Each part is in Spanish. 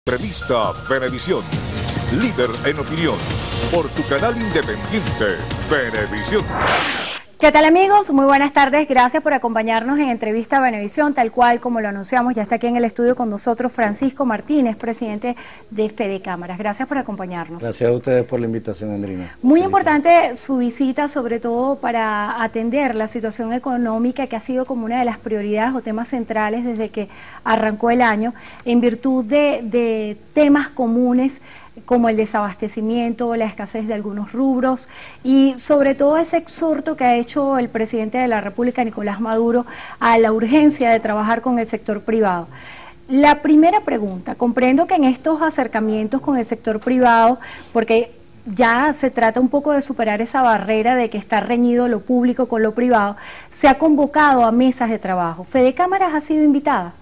Revista Venevisión, líder en opinión, por tu canal independiente, Venevisión. ¿Qué tal, amigos? Muy buenas tardes, gracias por acompañarnos en Entrevista Venevisión, tal cual como lo anunciamos. Ya está aquí en el estudio con nosotros Francisco Martínez, presidente de Fedecámaras. Gracias por acompañarnos. Gracias a ustedes por la invitación, Andrina. Muy importante su visita, sobre todo para atender la situación económica, que ha sido como una de las prioridades o temas centrales desde que arrancó el año, en virtud de temas comunes como el desabastecimiento, la escasez de algunos rubros y sobre todo ese exhorto que ha hecho el presidente de la República, Nicolás Maduro, a la urgencia de trabajar con el sector privado. La primera pregunta, comprendo que en estos acercamientos con el sector privado, porque ya se trata un poco de superar esa barrera de que está reñido lo público con lo privado, se ha convocado a mesas de trabajo. ¿Fedecámaras ha sido invitada?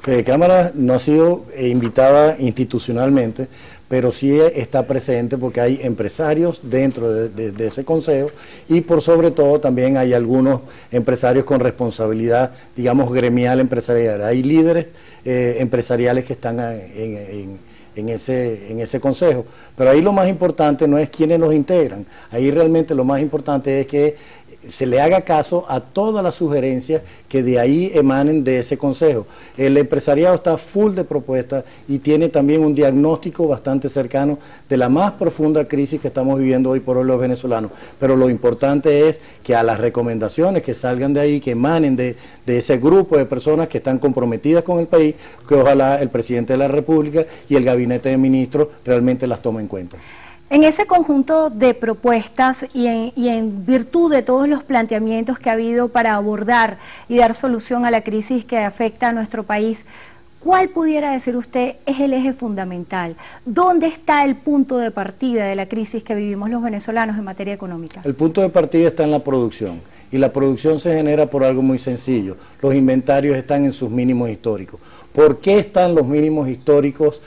Fedecámaras no ha sido invitada institucionalmente, pero sí está presente porque hay empresarios dentro de ese consejo y por sobre todo también hay algunos empresarios con responsabilidad, digamos, gremial empresarial. Hay líderes empresariales que están en ese consejo, pero ahí lo más importante no es quiénes los integran, ahí realmente lo más importante es que se le haga caso a todas las sugerencias que de ahí emanen de ese consejo. El empresariado está full de propuestas y tiene también un diagnóstico bastante cercano de la más profunda crisis que estamos viviendo hoy por hoy los venezolanos. Pero lo importante es que a las recomendaciones que salgan de ahí, que emanen de ese grupo de personas que están comprometidas con el país, que ojalá el presidente de la República y el gabinete de ministros realmente las tomen en cuenta. En ese conjunto de propuestas y en virtud de todos los planteamientos que ha habido para abordar y dar solución a la crisis que afecta a nuestro país, ¿cuál pudiera decir usted es el eje fundamental? ¿Dónde está el punto de partida de la crisis que vivimos los venezolanos en materia económica? El punto de partida está en la producción. Y la producción se genera por algo muy sencillo. Los inventarios están en sus mínimos históricos. ¿Por qué están los mínimos históricos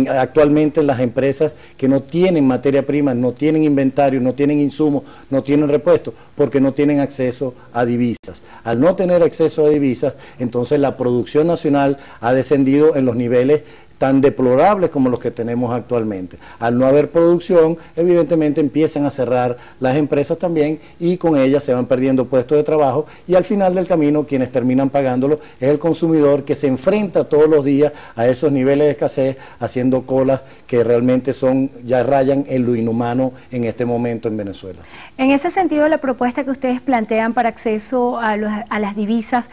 actualmente en las empresas que no tienen materia prima, no tienen inventario, no tienen insumos, no tienen repuestos? Porque no tienen acceso a divisas. Al no tener acceso a divisas, entonces la producción nacional ha descendido en los niveles tan deplorables como los que tenemos actualmente. Al no haber producción, evidentemente empiezan a cerrar las empresas también y con ellas se van perdiendo puestos de trabajo y al final del camino quienes terminan pagándolo es el consumidor que se enfrenta todos los días a esos niveles de escasez haciendo colas que realmente ya rayan en lo inhumano en este momento en Venezuela. En ese sentido, la propuesta que ustedes plantean para acceso a las divisas,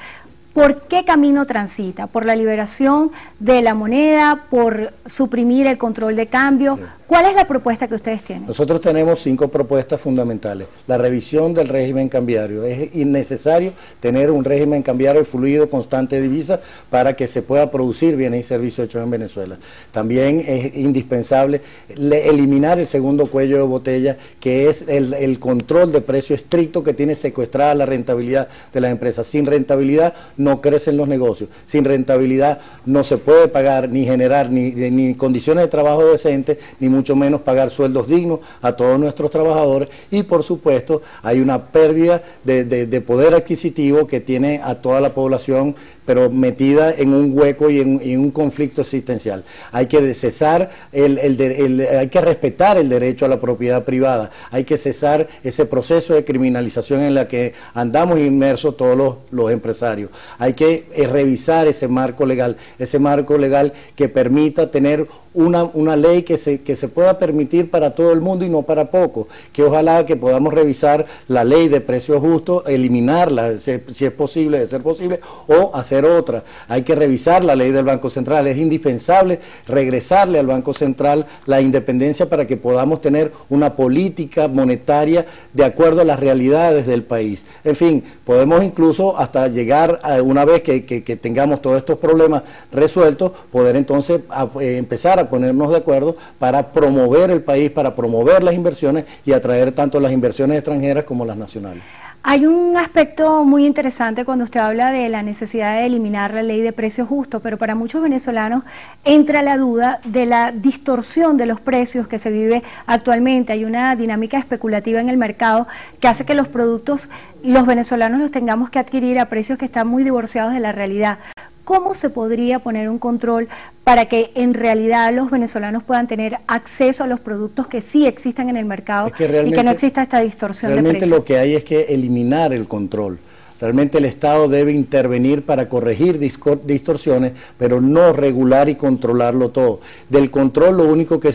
¿por qué camino transita? ¿Por la liberación de la moneda? ¿Por suprimir el control de cambio? Sí. ¿Cuál es la propuesta que ustedes tienen? Nosotros tenemos 5 propuestas fundamentales. La revisión del régimen cambiario. Es innecesario tener un régimen cambiario fluido, constante de divisas para que se pueda producir bienes y servicios hechos en Venezuela. También es indispensable eliminar el segundo cuello de botella, que es el control de precio estricto que tiene secuestrada la rentabilidad de las empresas. Sin rentabilidad no crecen los negocios. Sin rentabilidad no se puede pagar ni generar ni condiciones de trabajo decentes, ni mucho menos pagar sueldos dignos a todos nuestros trabajadores y por supuesto hay una pérdida de poder adquisitivo que tiene a toda la población pero metida en un hueco y en un conflicto existencial. Hay que cesar, hay que respetar el derecho a la propiedad privada, hay que cesar ese proceso de criminalización en la que andamos inmersos todos los empresarios. Hay que revisar ese marco legal que permita tener una ley que se pueda permitir para todo el mundo y no para pocos, que ojalá que podamos revisar la ley de precios justos, eliminarla si es posible, de ser posible, o hacer otra. Hay que revisar la ley del Banco Central, es indispensable regresarle al Banco Central la independencia para que podamos tener una política monetaria de acuerdo a las realidades del país. En fin, podemos incluso hasta llegar a una vez que tengamos todos estos problemas resueltos, poder entonces empezar a ponernos de acuerdo para promover el país, para promover las inversiones y atraer tanto las inversiones extranjeras como las nacionales. Hay un aspecto muy interesante cuando usted habla de la necesidad de eliminar la ley de precios justos, pero para muchos venezolanos entra la duda de la distorsión de los precios que se vive actualmente. Hay una dinámica especulativa en el mercado que hace que los productos, los venezolanos los tengamos que adquirir a precios que están muy divorciados de la realidad. ¿Cómo se podría poner un control para que en realidad los venezolanos puedan tener acceso a los productos que sí existen en el mercado y que no exista esta distorsión de precios? Realmente lo que hay es que eliminar el control. Realmente el Estado debe intervenir para corregir distorsiones, pero no regular y controlarlo todo. Del control lo único que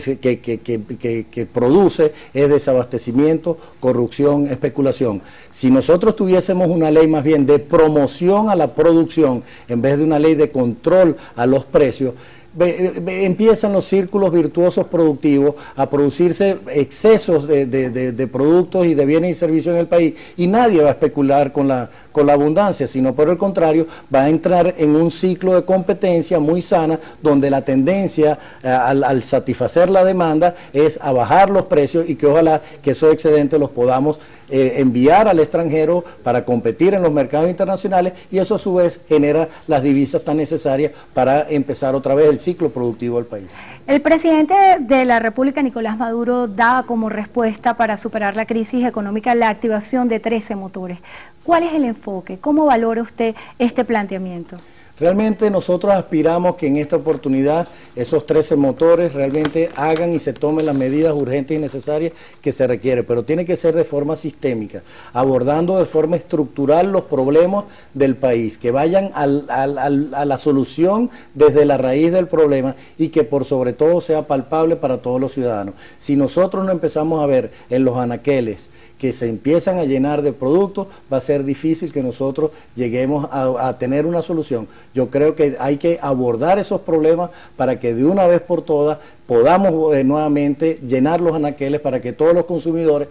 produce es desabastecimiento, corrupción, especulación. Si nosotros tuviésemos una ley más bien de promoción a la producción, en vez de una ley de control a los precios, empiezan los círculos virtuosos productivos a producirse excesos de productos y de bienes y servicios en el país, y nadie va a especular con la abundancia, sino por el contrario va a entrar en un ciclo de competencia muy sana, donde la tendencia al satisfacer la demanda es a bajar los precios, y que ojalá que esos excedentes los podamos enviar al extranjero para competir en los mercados internacionales, y eso a su vez genera las divisas tan necesarias para empezar otra vez el ciclo productivo del país. El presidente de la República, Nicolás Maduro, da como respuesta para superar la crisis económica la activación de 13 motores. ¿Cuál es el enfoque? ¿Cómo valora usted este planteamiento? Realmente nosotros aspiramos que en esta oportunidad esos 13 motores realmente hagan y se tomen las medidas urgentes y necesarias que se requieren, pero tiene que ser de forma sistémica, abordando de forma estructural los problemas del país, que vayan a la solución desde la raíz del problema, y que por sobre todo sea palpable para todos los ciudadanos. Si nosotros no empezamos a ver en los anaqueles que se empiezan a llenar de productos, va a ser difícil que nosotros lleguemos a tener una solución. Yo creo que hay que abordar esos problemas para que de una vez por todas podamos nuevamente llenar los anaqueles, para que todos los consumidores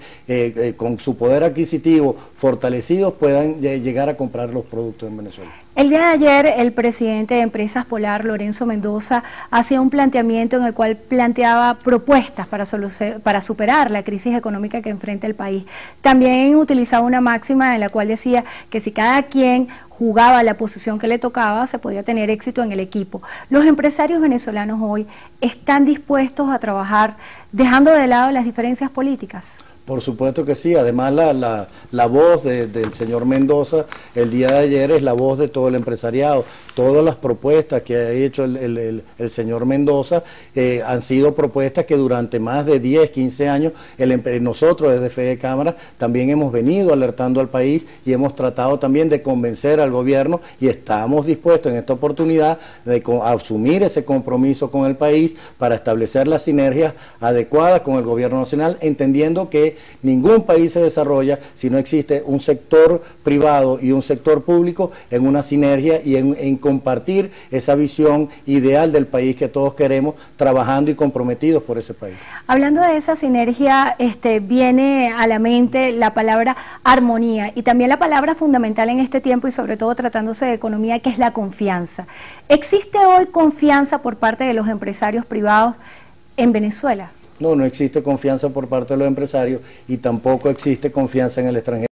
con su poder adquisitivo fortalecidos puedan llegar a comprar los productos en Venezuela. El día de ayer el presidente de Empresas Polar, Lorenzo Mendoza, hacía un planteamiento en el cual planteaba propuestas para superar la crisis económica que enfrenta el país. También utilizaba una máxima en la cual decía que si cada quien jugaba la posición que le tocaba, se podía tener éxito en el equipo. Los empresarios venezolanos hoy están dispuestos a trabajar dejando de lado las diferencias políticas. Por supuesto que sí. Además la voz del señor Mendoza el día de ayer es la voz de todo el empresariado. Todas las propuestas que ha hecho el señor Mendoza han sido propuestas que durante más de 10, 15 años nosotros desde Fede Cámara también hemos venido alertando al país, y hemos tratado también de convencer al gobierno, y estamos dispuestos en esta oportunidad de asumir ese compromiso con el país para establecer las sinergias adecuadas con el gobierno nacional, entendiendo que ningún país se desarrolla si no existe un sector privado y un sector público en una sinergia y en compartir esa visión ideal del país que todos queremos, trabajando y comprometidos por ese país. Hablando de esa sinergia, viene a la mente la palabra armonía, y también la palabra fundamental en este tiempo, y sobre todo tratándose de economía, que es la confianza. ¿Existe hoy confianza por parte de los empresarios privados en Venezuela? No existe confianza por parte de los empresarios, y tampoco existe confianza en el extranjero.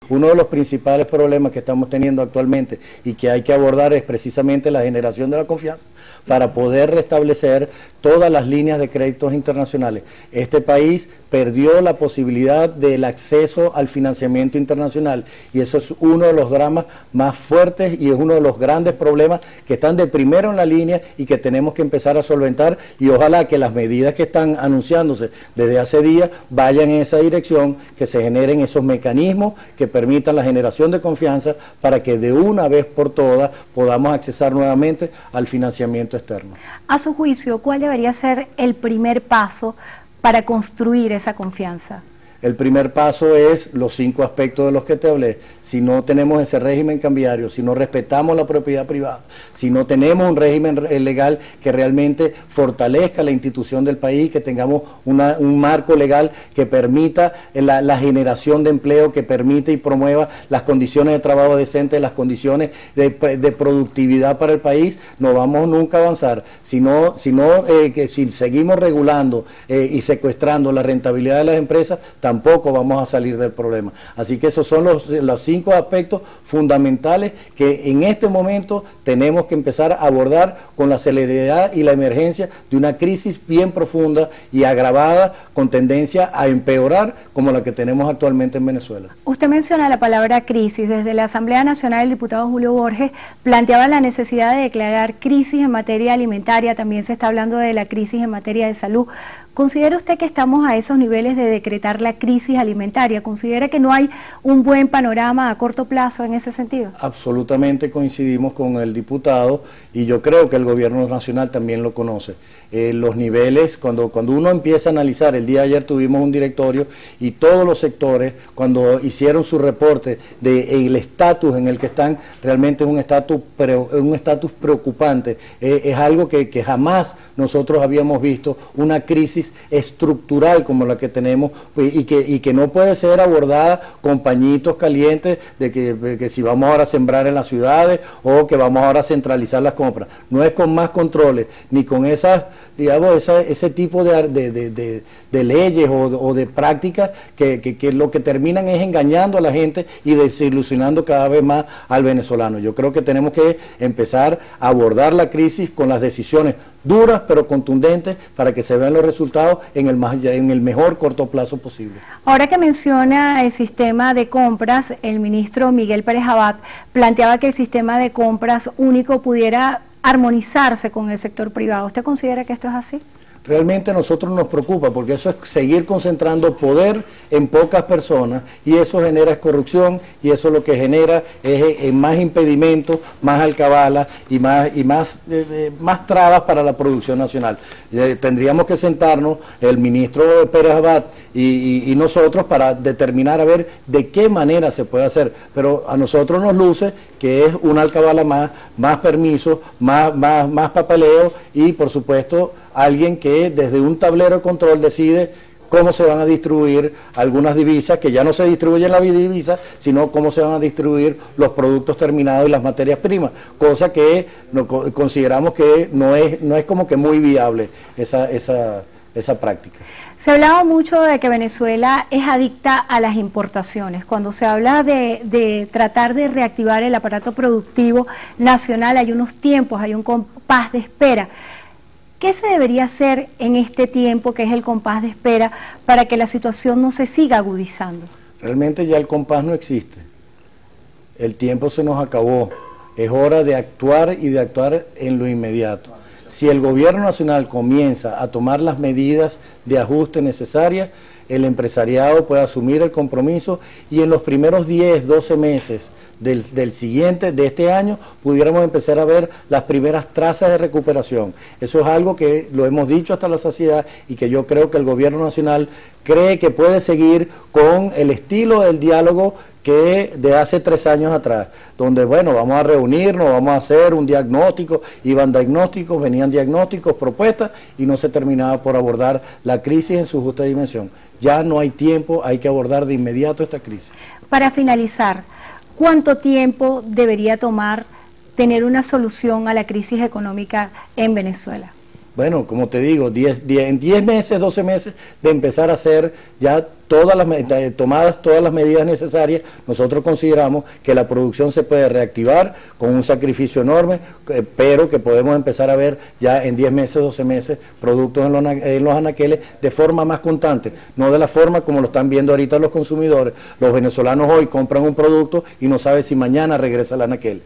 Uno de los principales problemas que estamos teniendo actualmente y que hay que abordar es precisamente la generación de la confianza para poder restablecer todas las líneas de créditos internacionales. Este país perdió la posibilidad del acceso al financiamiento internacional, y eso es uno de los dramas más fuertes y es uno de los grandes problemas que están de primero en la línea y que tenemos que empezar a solventar, y ojalá que las medidas que están anunciándose desde hace días vayan en esa dirección, que se generen esos mecanismos que permitan la generación de confianza para que de una vez por todas podamos accesar nuevamente al financiamiento externo. A su juicio, ¿cuál debería ser el primer paso para construir esa confianza? El primer paso es los 5 aspectos de los que te hablé. Si no tenemos ese régimen cambiario, si no respetamos la propiedad privada, si no tenemos un régimen legal que realmente fortalezca la institución del país, que tengamos un marco legal que permita la generación de empleo, que permita y promueva las condiciones de trabajo decentes, las condiciones de productividad para el país, no vamos nunca a avanzar. Si seguimos regulando y secuestrando la rentabilidad de las empresas, tampoco vamos a salir del problema. Así que esos son los 5 aspectos fundamentales que en este momento tenemos que empezar a abordar con la celeridad y la emergencia de una crisis bien profunda y agravada con tendencia a empeorar como la que tenemos actualmente en Venezuela. Usted menciona la palabra crisis. Desde la Asamblea Nacional el diputado Julio Borges planteaba la necesidad de declarar crisis en materia alimentaria, también se está hablando de la crisis en materia de salud. ¿Considera usted que estamos a esos niveles de decretar la crisis alimentaria? ¿Considera que no hay un buen panorama a corto plazo en ese sentido? Absolutamente coincidimos con el diputado y yo creo que el gobierno nacional también lo conoce. Los niveles, cuando uno empieza a analizar, el día de ayer tuvimos un directorio y todos los sectores, cuando hicieron su reporte del estatus en el que están, realmente es un estatus preocupante. Es algo que jamás nosotros habíamos visto, una crisis estructural como la que tenemos y que no puede ser abordada con pañitos calientes de que si vamos ahora a sembrar en las ciudades o que vamos ahora a centralizar las compras. No es con más controles ni con esas, digamos, ese tipo de leyes o de prácticas que lo que terminan es engañando a la gente y desilusionando cada vez más al venezolano. Yo creo que tenemos que empezar a abordar la crisis con las decisiones duras pero contundentes para que se vean los resultados en el mejor corto plazo posible. Ahora que menciona el sistema de compras, el ministro Miguel Pérez Abad planteaba que el sistema de compras único pudiera armonizarse con el sector privado. ¿Usted considera que esto es así? Realmente a nosotros nos preocupa porque eso es seguir concentrando poder en pocas personas y eso genera corrupción y eso lo que genera es más impedimentos, más alcabalas y más trabas para la producción nacional. Tendríamos que sentarnos el ministro Pérez Abad y nosotros para determinar a ver de qué manera se puede hacer, pero a nosotros nos luce que es una alcabala más permisos, más papeleo y por supuesto alguien que desde un tablero de control decide cómo se van a distribuir algunas divisas, que ya no se distribuyen las divisas, sino cómo se van a distribuir los productos terminados y las materias primas, cosa que consideramos que no es como que muy viable esa práctica. Se hablaba mucho de que Venezuela es adicta a las importaciones. Cuando se habla de tratar de reactivar el aparato productivo nacional, hay unos tiempos, hay un compás de espera. ¿Qué se debería hacer en este tiempo, que es el compás de espera, para que la situación no se siga agudizando? Realmente ya el compás no existe. El tiempo se nos acabó. Es hora de actuar y de actuar en lo inmediato. Si el gobierno nacional comienza a tomar las medidas de ajuste necesarias, el empresariado puede asumir el compromiso y en los primeros 10, 12 meses de este año, pudiéramos empezar a ver las primeras trazas de recuperación. Eso es algo que lo hemos dicho hasta la saciedad y que yo creo que el gobierno nacional cree que puede seguir con el estilo del diálogo que de hace 3 años atrás, donde bueno, vamos a reunirnos, vamos a hacer un diagnóstico, iban diagnósticos, venían diagnósticos, propuestas y no se terminaba por abordar la crisis en su justa dimensión. Ya no hay tiempo, hay que abordar de inmediato esta crisis. Para finalizar, ¿cuánto tiempo debería tomar tener una solución a la crisis económica en Venezuela? Bueno, como te digo, en 10 meses, 12 meses de empezar a hacer ya tomadas todas las medidas necesarias, nosotros consideramos que la producción se puede reactivar con un sacrificio enorme, pero que podemos empezar a ver ya en 10 meses, 12 meses, productos en los anaqueles de forma más constante, no de la forma como lo están viendo ahorita los consumidores. Los venezolanos hoy compran un producto y no saben si mañana regresa el anaquel.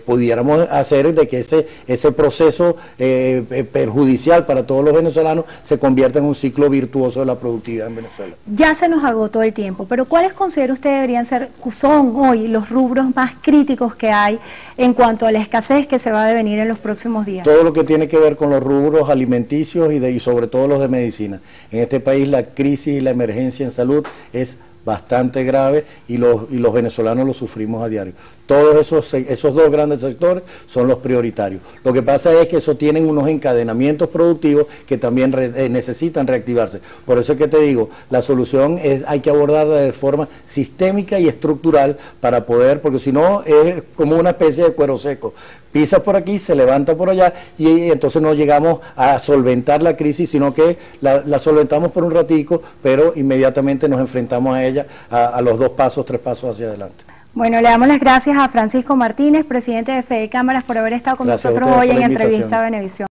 Pudiéramos hacer de que ese proceso perjudicial para todos los venezolanos se convierta en un ciclo virtuoso de la productividad en Venezuela. Ya se nos agotó el tiempo, pero ¿cuáles considera usted deberían son hoy los rubros más críticos que hay en cuanto a la escasez que se va a devenir en los próximos días? Todo lo que tiene que ver con los rubros alimenticios y sobre todo los de medicina. En este país la crisis y la emergencia en salud es bastante grave y los venezolanos lo sufrimos a diario. todos esos dos grandes sectores son los prioritarios. Lo que pasa es que eso tienen unos encadenamientos productivos que también necesitan reactivarse. Por eso es que te digo, la solución hay que abordarla de forma sistémica y estructural para poder, porque si no es como una especie de cuero seco. Pisas por aquí, se levanta por allá y entonces no llegamos a solventar la crisis, sino que la solventamos por un ratico, pero inmediatamente nos enfrentamos a ella a los 2 pasos, 3 pasos hacia adelante. Bueno, le damos las gracias a Francisco Martínez, presidente de Fede Cámaras, por haber estado con nosotros hoy en Entrevista a Venevisión.